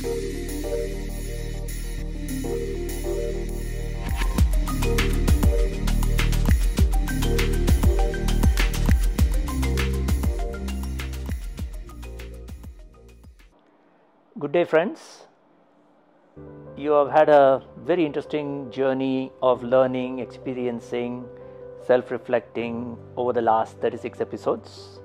Good day, friends. You have had a very interesting journey of learning, experiencing, self-reflecting over the last 36 episodes.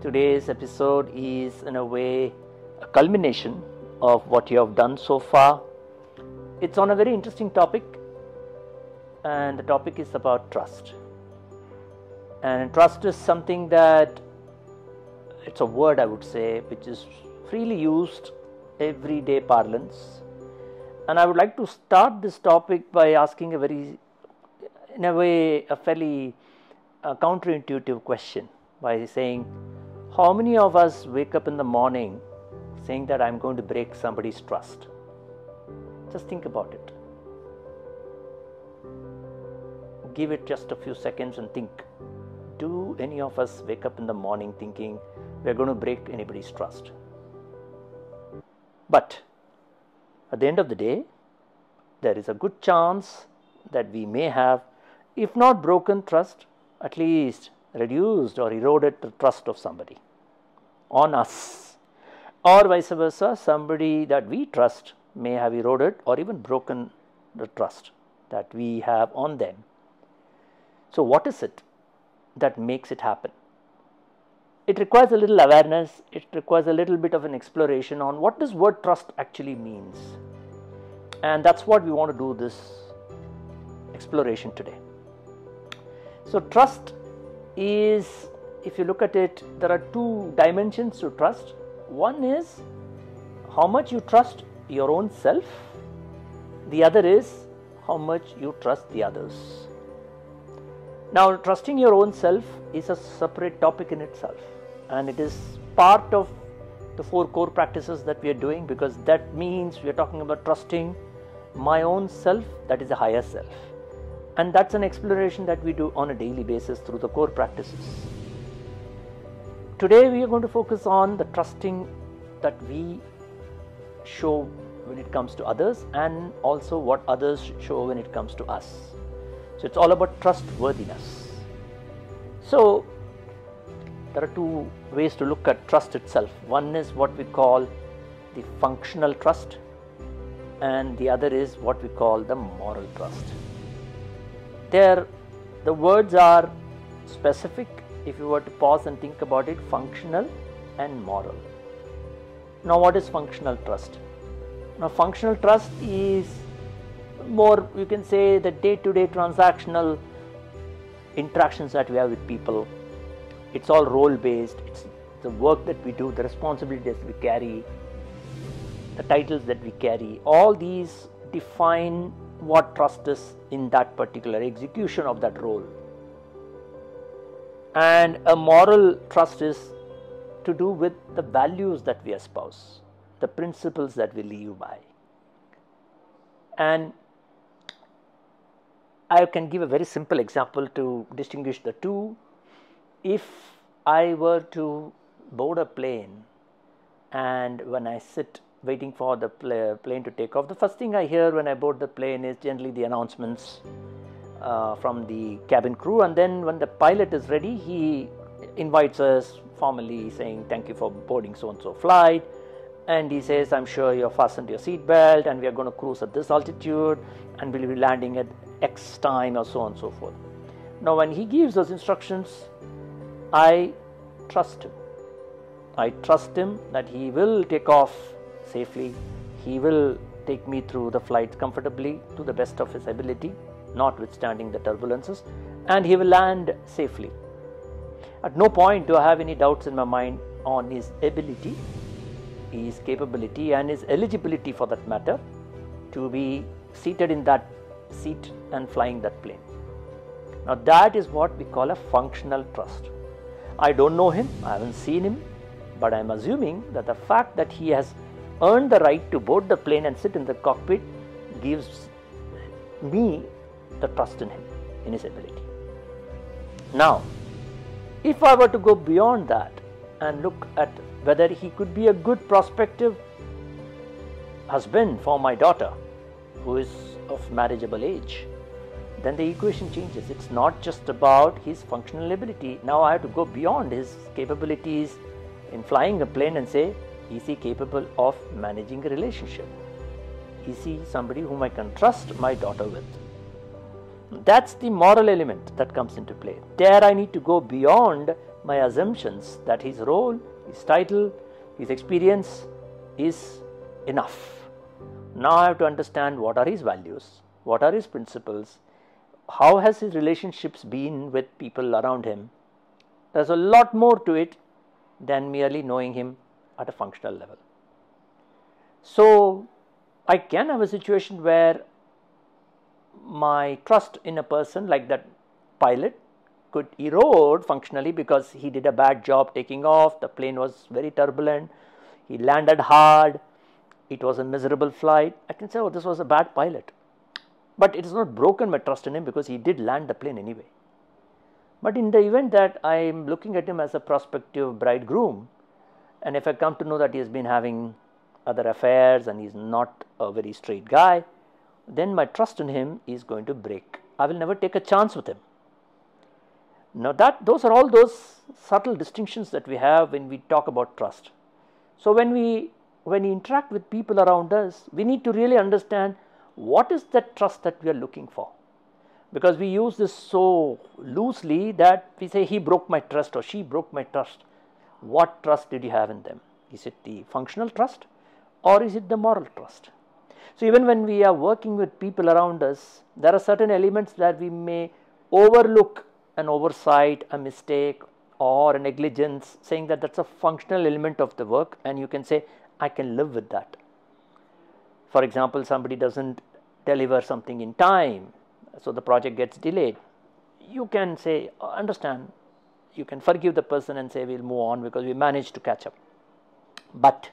Today's episode is, in a way, a culmination of what you have done so far. It's on a very interesting topic, and the topic is about trust. And trust is something that, it's a word, I would say, which is freely used everyday parlance. And I would like to start this topic by asking a very, in a way, a fairly counterintuitive question, by saying, how many of us wake up in the morning saying that I'm going to break somebody's trust? Just think about it. Give it just a few seconds and think. Do any of us wake up in the morning thinking we're going to break anybody's trust? But at the end of the day, there is a good chance that we may have, if not broken trust, at least reduced or eroded the trust of somebody on us, or vice versa, somebody that we trust may have eroded or even broken the trust that we have on them. So what is it that makes it happen? It requires a little awareness, it requires a little bit of an exploration on what this word trust actually means. And that's what we want to do this exploration today. So trust is, if you look at it, there are two dimensions to trust. One is how much you trust your own self. The other is how much you trust the others. Now, trusting your own self is a separate topic in itself, and it is part of the 4 core practices that we are doing, because that means we are talking about trusting my own self, that is a higher self, and that's an exploration that we do on a daily basis through the core practices. Today we are going to focus on the trusting that we show when it comes to others, and also what others show when it comes to us. So it's all about trustworthiness. So there are 2 ways to look at trust itself. One is what we call the functional trust, and the other is what we call the moral trust. There, the words are specific. If you were to pause and think about it, functional and moral. Now, what is functional trust? Now, functional trust is more, you can say, the day-to-day transactional interactions that we have with people. It's all role-based. It's the work that we do, the responsibilities we carry, the titles that we carry. All these define what trust is in that particular execution of that role. And a moral trust is to do with the values that we espouse, the principles that we live by. And I can give a very simple example to distinguish the two. If I were to board a plane, and when I sit waiting for the plane to take off, the first thing I hear when I board the plane is generally the announcements from the cabin crew, and then when the pilot is ready, he invites us formally saying thank you for boarding so and so flight, and he says, I'm sure you're fastened your seat belt and we are going to cruise at this altitude and we'll be landing at X time, or so on and so forth. Now when he gives those instructions, I trust him. I trust him that he will take off safely, he will take me through the flight comfortably to the best of his ability, notwithstanding the turbulences, and he will land safely. At no point do I have any doubts in my mind on his ability, his capability, and his eligibility, for that matter, to be seated in that seat and flying that plane. Now that is what we call a functional trust. I don't know him, I haven't seen him, but I am assuming that the fact that he has earned the right to board the plane and sit in the cockpit gives me the trust in him, in his ability. Now, if I were to go beyond that and look at whether he could be a good prospective husband for my daughter who is of marriageable age, then the equation changes. It's not just about his functional ability. Now I have to go beyond his capabilities in flying a plane and say, is he capable of managing a relationship? Is he somebody whom I can trust my daughter with? That's the moral element that comes into play. There I need to go beyond my assumptions that his role, his title, his experience is enough. Now I have to understand what are his values, what are his principles, how has his relationships been with people around him. There's a lot more to it than merely knowing him at a functional level. So I can have a situation where my trust in a person like that pilot could erode functionally because he did a bad job taking off, the plane was very turbulent, he landed hard, it was a miserable flight. I can say, oh, this was a bad pilot. But it has not broken my trust in him because he did land the plane anyway. But in the event that I am looking at him as a prospective bridegroom, and if I come to know that he has been having other affairs and he is not a very straight guy, then my trust in him is going to break. I will never take a chance with him. Now those are all those subtle distinctions that we have when we talk about trust. So when we interact with people around us, we need to really understand what is that trust that we are looking for. Because we use this so loosely that we say he broke my trust or she broke my trust. What trust did you have in them? Is it the functional trust or is it the moral trust? So even when we are working with people around us, there are certain elements that we may overlook, an oversight, a mistake or a negligence, saying that that's a functional element of the work, and you can say, I can live with that. For example, somebody doesn't deliver something in time, so the project gets delayed. You can say, understand, you can forgive the person and say we'll move on because we managed to catch up. But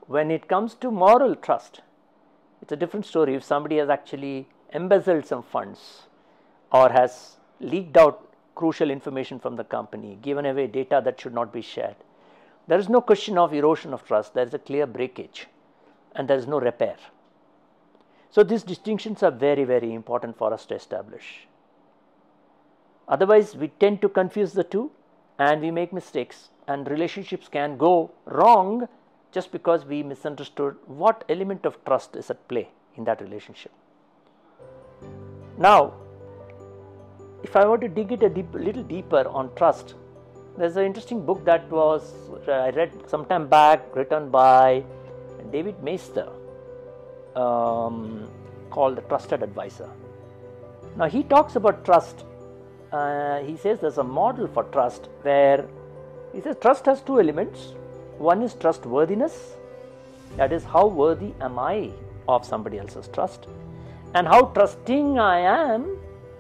when it comes to moral trust, it's a different story. If somebody has actually embezzled some funds or has leaked out crucial information from the company, given away data that should not be shared, there is no question of erosion of trust. There is a clear breakage and there is no repair. So these distinctions are very, very important for us to establish. Otherwise, we tend to confuse the two and we make mistakes, and relationships can go wrong just because we misunderstood what element of trust is at play in that relationship. Now, if I were to dig it a little deeper on trust, there's an interesting book that I read some time back, written by David Meister, called The Trusted Advisor. Now he talks about trust. He says there's a model for trust where he says trust has two elements. One is trustworthiness, that is how worthy am I of somebody else's trust, and how trusting I am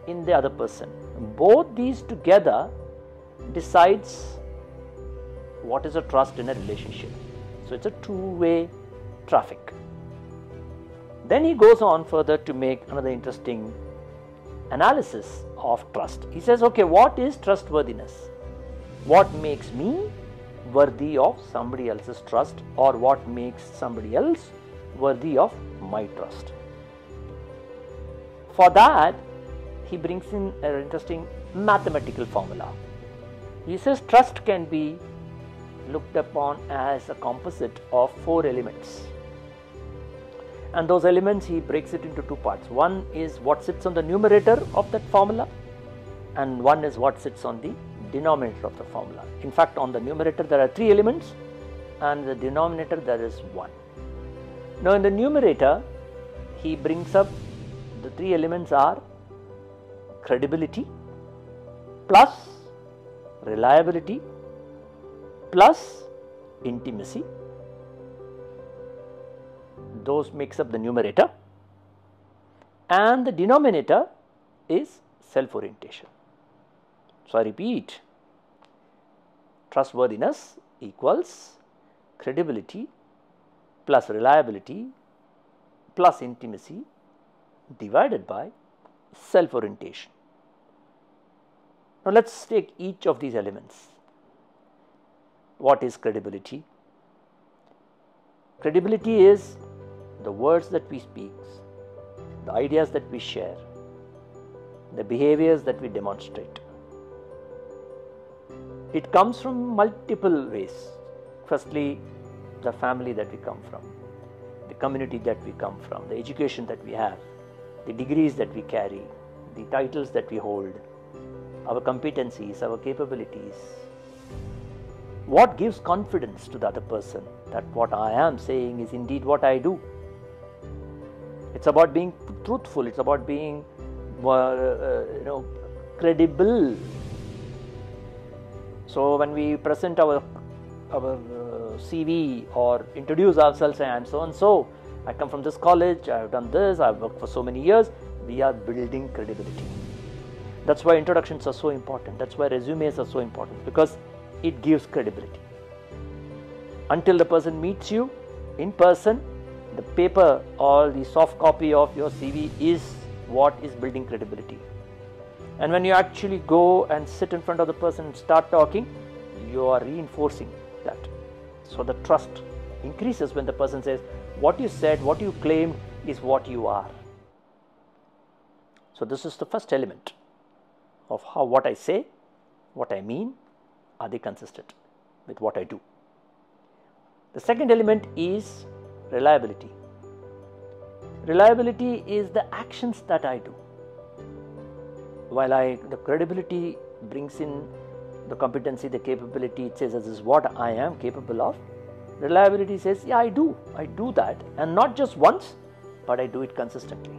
in the other person. Both these together decides what is a trust in a relationship. So it's a two-way traffic. Then he goes on further to make another interesting analysis of trust. He says, okay, what is trustworthiness? What makes me worthy of somebody else's trust, or what makes somebody else worthy of my trust? For that, he brings in an interesting mathematical formula. He says trust can be looked upon as a composite of 4 elements. And those elements he breaks it into 2 parts. One is what sits on the numerator of that formula, and one is what sits on the denominator of the formula. In fact, on the numerator there are 3 elements, and the denominator there is 1. Now in the numerator, he brings up the 3 elements are credibility plus reliability plus intimacy. Those makes up the numerator, and the denominator is self-orientation. So I repeat, trustworthiness equals credibility plus reliability plus intimacy divided by self-orientation. Now let's take each of these elements. What is credibility? Credibility is the words that we speak, the ideas that we share, the behaviors that we demonstrate. It comes from multiple ways. Firstly, the family that we come from, the community that we come from, the education that we have, the degrees that we carry, the titles that we hold, our competencies, our capabilities. What gives confidence to the other person that what I am saying is indeed what I do? It's about being truthful. It's about being credible. So when we present our CV or introduce ourselves, say I am so and so, I come from this college, I have done this, I have worked for so many years, we are building credibility. That's why introductions are so important. That's why resumes are so important, because it gives credibility. Until the person meets you in person, the paper or the soft copy of your CV is what is building credibility. And when you actually go and sit in front of the person and start talking, you are reinforcing that. So the trust increases when the person says, what you said, what you claimed is what you are. So this is the first element of how what I say, what I mean, are they consistent with what I do. The second element is reliability. Reliability is the actions that I do. While the credibility brings in the competency, the capability, it says this is what I am capable of. Reliability says, yeah, I do that, and not just once, but I do it consistently.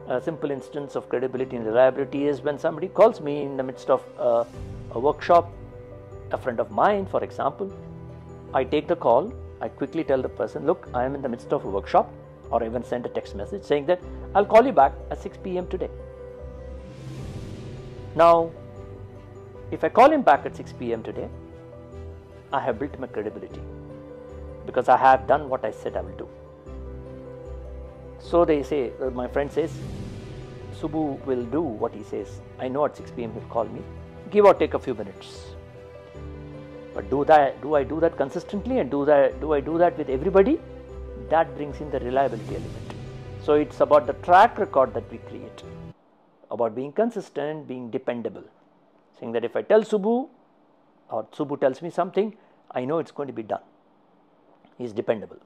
A simple instance of credibility and reliability is when somebody calls me in the midst of a workshop, a friend of mine, for example. I take the call, I quickly tell the person, look, I am in the midst of a workshop, or even send a text message saying that I'll call you back at 6 p.m. today. Now, if I call him back at 6 p.m. today, I have built my credibility because I have done what I said I will do. So they say, my friend says, Subbu will do what he says. I know at 6 p.m. he'll call me, give or take a few minutes. But do I do that consistently, and do I do that with everybody? That brings in the reliability element. So it's about the track record that we create, about being consistent, being dependable, saying that if I tell Subbu, or Subbu tells me something, I know it's going to be done. He's dependable,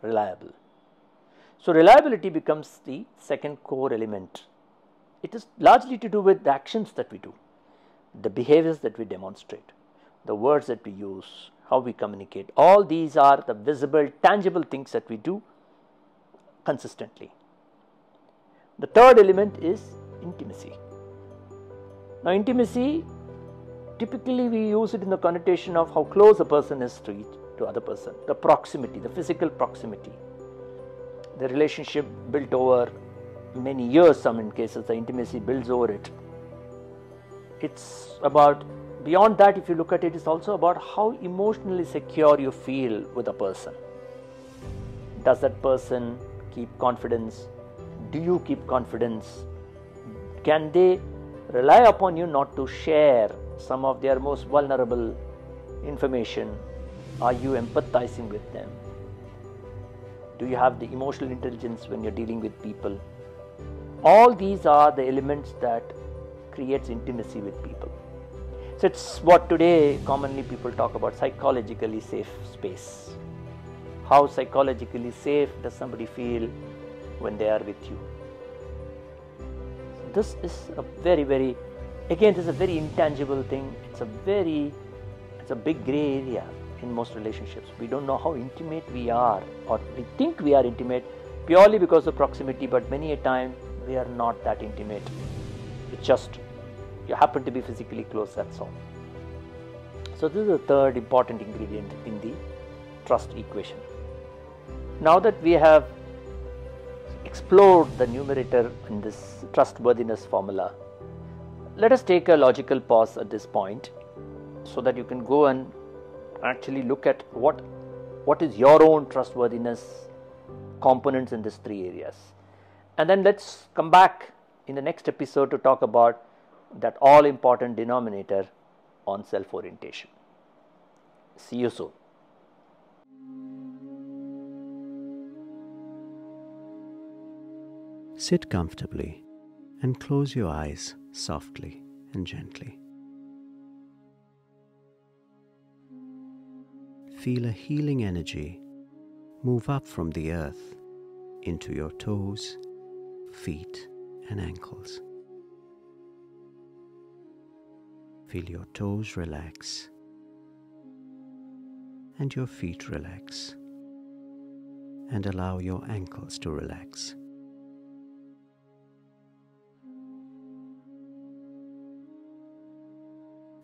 reliable. So reliability becomes the second core element. It is largely to do with the actions that we do, the behaviors that we demonstrate, the words that we use, how we communicate. All these are the visible, tangible things that we do consistently. The third element is intimacy. Now, intimacy, typically we use it in the connotation of how close a person is to other person, the proximity, the physical proximity, the relationship built over many years. Some in cases the intimacy builds over it. It's about, beyond that, if you look at it, it's also about how emotionally secure you feel with a person. Does that person keep confidence? Do you keep confidence? Can they rely upon you not to share some of their most vulnerable information? Are you empathizing with them? Do you have the emotional intelligence when you're dealing with people? All these are the elements that creates intimacy with people. So it's what today commonly people talk about, psychologically safe space. How psychologically safe does somebody feel when they are with you? So this is a very, again, this is a very intangible thing. It's a big gray area in most relationships. We don't know how intimate we are, or we think we are intimate purely because of proximity, but many a time we are not that intimate. It's just you happen to be physically close, that's all. So this is the third important ingredient in the trust equation. Now that we have explored the numerator in this trustworthiness formula, let us take a logical pause at this point so that you can go and actually look at what is your own trustworthiness components in these three areas. And then let's come back in the next episode to talk about that all important denominator on self-orientation. See you soon. Sit comfortably and close your eyes softly and gently. Feel a healing energy move up from the earth into your toes, feet, and ankles. Feel your toes relax and your feet relax, and allow your ankles to relax.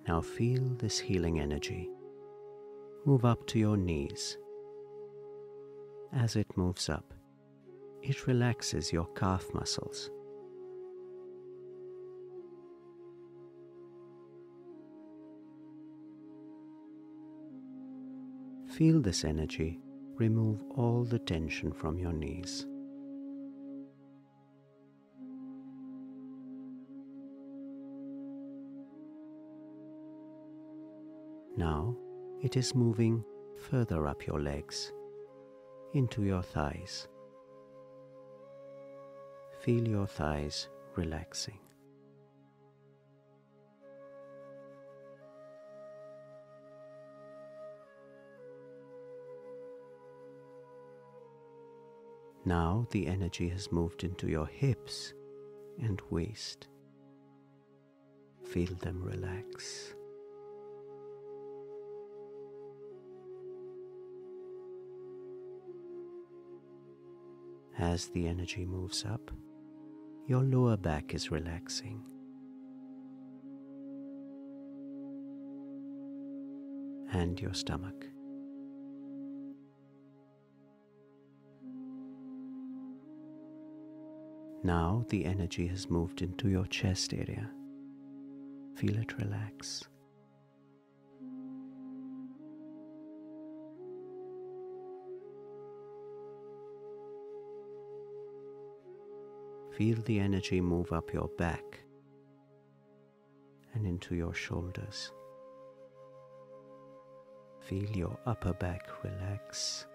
Now feel this healing energy move up to your knees. As it moves up, it relaxes your calf muscles. Feel this energy remove all the tension from your knees. Now it is moving further up your legs, into your thighs. Feel your thighs relaxing. Now the energy has moved into your hips and waist. Feel them relax. As the energy moves up, your lower back is relaxing. And your stomach. Now the energy has moved into your chest area. Feel it relax. Feel the energy move up your back and into your shoulders. Feel your upper back relax.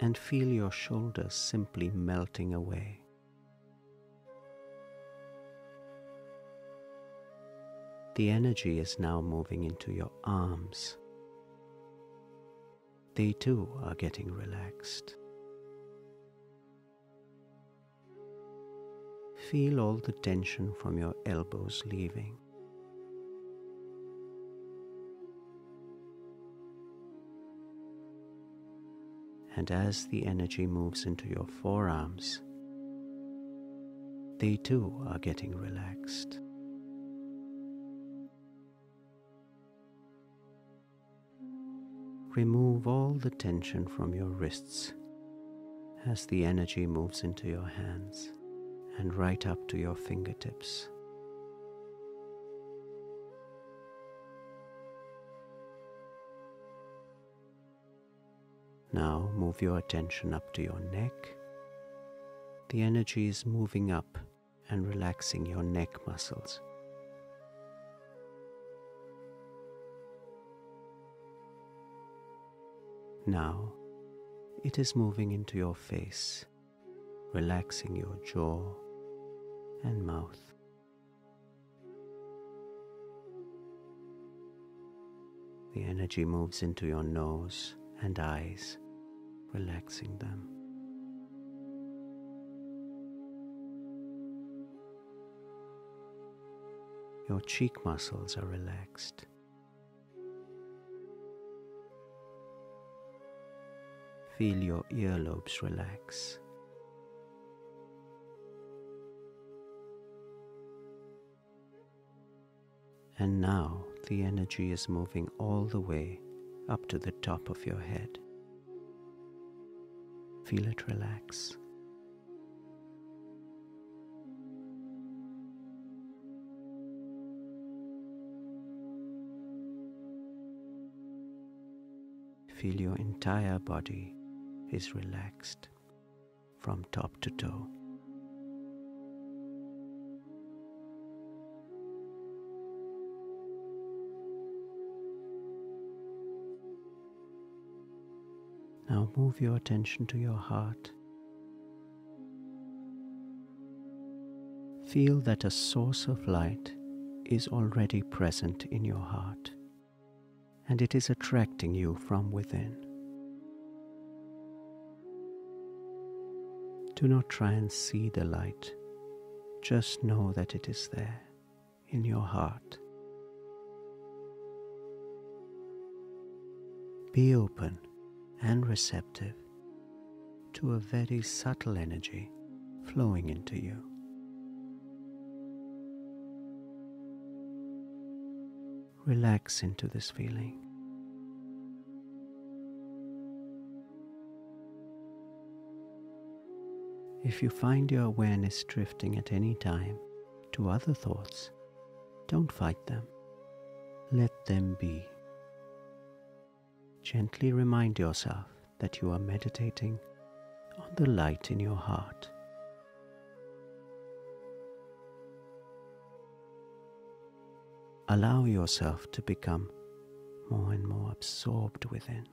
And feel your shoulders simply melting away. The energy is now moving into your arms. They too are getting relaxed. Feel all the tension from your elbows leaving. And as the energy moves into your forearms, they too are getting relaxed. Remove all the tension from your wrists as the energy moves into your hands and right up to your fingertips. Now move your attention up to your neck. The energy is moving up and relaxing your neck muscles. Now it is moving into your face, relaxing your jaw and mouth. The energy moves into your nose and eyes, relaxing them. Your cheek muscles are relaxed. Feel your earlobes relax. And now the energy is moving all the way up to the top of your head. Feel it relax. Feel your entire body is relaxed from top to toe. Now move your attention to your heart. Feel that a source of light is already present in your heart, and it is attracting you from within. Do not try and see the light, just know that it is there in your heart. Be open and receptive to a very subtle energy flowing into you. Relax into this feeling. If you find your awareness drifting at any time to other thoughts, don't fight them. Let them be. Gently remind yourself that you are meditating on the light in your heart. Allow yourself to become more and more absorbed within.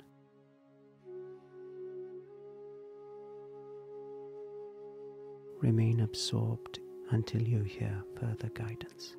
Remain absorbed until you hear further guidance.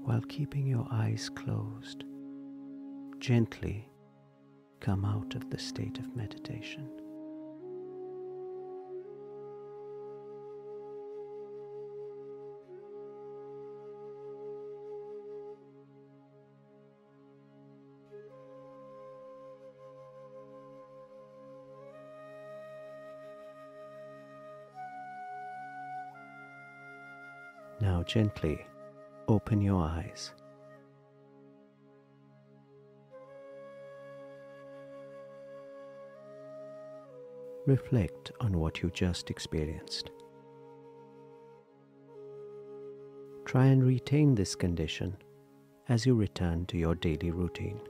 while keeping your eyes closed. Gently come out of the state of meditation. Now gently open your eyes. Reflect on what you just experienced. Try and retain this condition as you return to your daily routine.